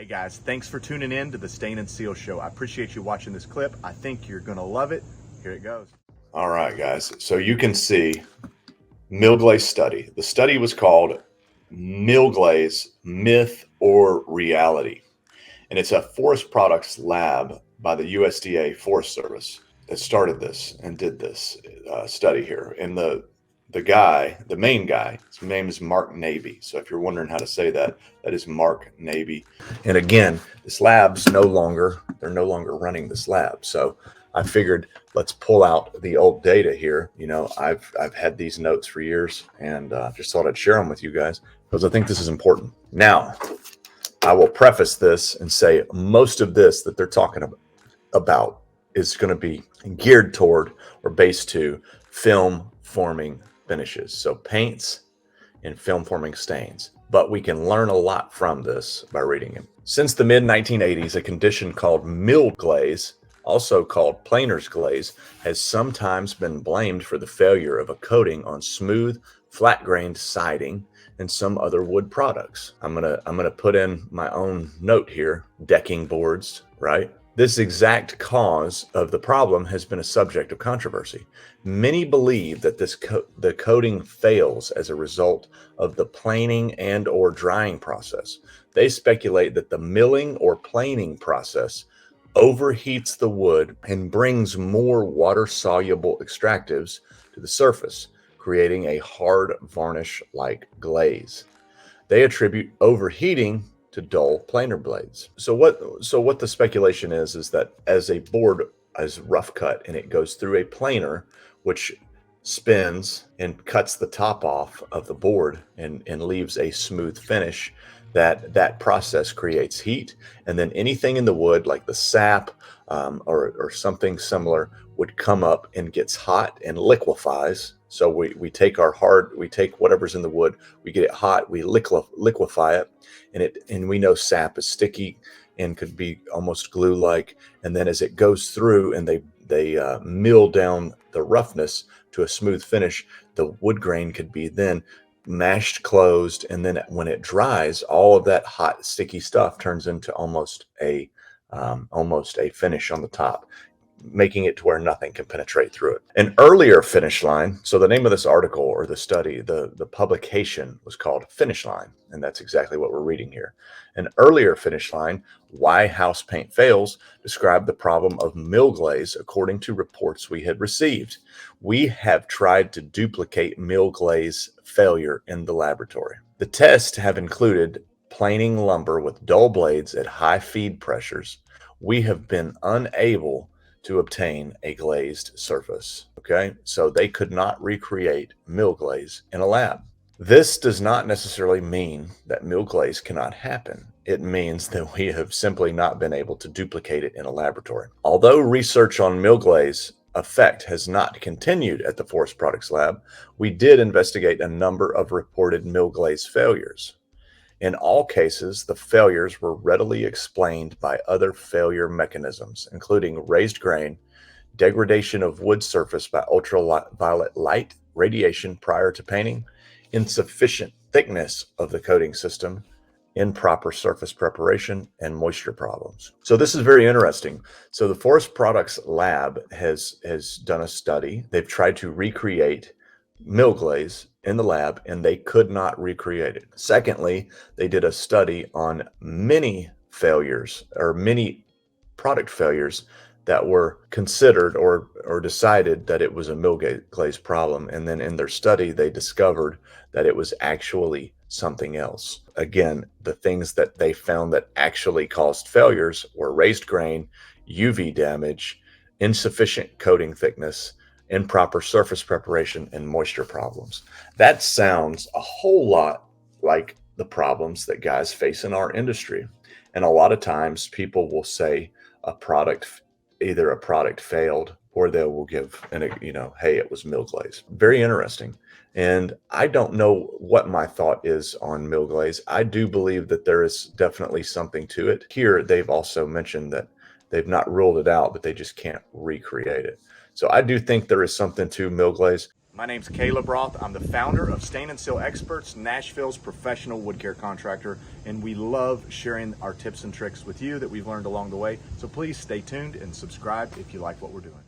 Hey guys, thanks for tuning in to the Stain and Seal Show. I appreciate you watching this clip. I think you're going to love it. Here it goes. All right, guys. So you can see Mill Glaze study. The study was called Mill Glaze, Myth or Reality. And it's a forest products lab by the USDA Forest Service that started this and did this study here. And the main guy, his name is Mark Navy. So if you're wondering how to say that, that is Mark Navy. And again, this lab's they're no longer running this lab. So I figured let's pull out the old data here. You know, I've had these notes for years, and just thought I'd share them with you guys because I think this is important. Now, I will preface this and say most of this that they're talking about is going to be geared toward or based to film forming finishes. So paints and film forming stains. But we can learn a lot from this by reading it. Since the mid 1980s, a condition called mill glaze, also called planer's glaze, has sometimes been blamed for the failure of a coating on smooth, flat-grained siding and some other wood products. I'm gonna put in my own note here, decking boards, right? This exact cause of the problem has been a subject of controversy. Many believe that the coating fails as a result of the planing and or drying process. They speculate that the milling or planing process overheats the wood and brings more water-soluble extractives to the surface, creating a hard varnish-like glaze. They attribute overheating to dull planer blades. So what the speculation is that as a board is rough cut and it goes through a planer, which spins and cuts the top off of the board and leaves a smooth finish, that process creates heat, and then anything in the wood like the sap or something similar would come up and gets hot and liquefies. So we take whatever's in the wood, we get it hot, we liquefy it, and we know sap is sticky and could be almost glue-like. And then as it goes through and they mill down the roughness to a smooth finish, the wood grain could be then mashed closed, and then when it dries, all of that hot sticky stuff turns into almost a finish on the top, making it to where nothing can penetrate through it. An earlier finish line, so the name of this article or the study, the publication was called Finish Line, and that's exactly what we're reading here. An earlier finish line, Why House Paint Fails, described the problem of mill glaze according to reports we had received. We have tried to duplicate mill glaze failure in the laboratory. The tests have included planing lumber with dull blades at high feed pressures. We have been unable to obtain a glazed surface. Okay, so they could not recreate mill glaze in a lab. This does not necessarily mean that mill glaze cannot happen. It means that we have simply not been able to duplicate it in a laboratory. Although research on mill glaze effect has not continued at the Forest Products Lab, we did investigate a number of reported mill glaze failures. In all cases, the failures were readily explained by other failure mechanisms, including raised grain, degradation of wood surface by ultraviolet light radiation prior to painting, insufficient thickness of the coating system, improper surface preparation, and moisture problems. So this is very interesting. So the Forest Products Lab has done a study. They've tried to recreate mill glaze in the lab, and they could not recreate it. Secondly, they did a study on many failures or many product failures that were considered or decided that it was a mill glaze problem. And then in their study, they discovered that it was actually something else. Again, the things that they found that actually caused failures were raised grain, UV damage, insufficient coating thickness, improper surface preparation, and moisture problems. That sounds a whole lot like the problems that guys face in our industry. And a lot of times people will say either a product failed, or they will give hey, it was mill glaze. Very interesting. And I don't know what my thought is on mill glaze. I do believe that there is definitely something to it. Here, they've also mentioned that they've not ruled it out, but they just can't recreate it. So I do think there is something to mill glaze. My name's Caleb Roth. I'm the founder of Stain and Seal Experts, Nashville's professional wood care contractor, and we love sharing our tips and tricks with you that we've learned along the way. So please stay tuned and subscribe if you like what we're doing.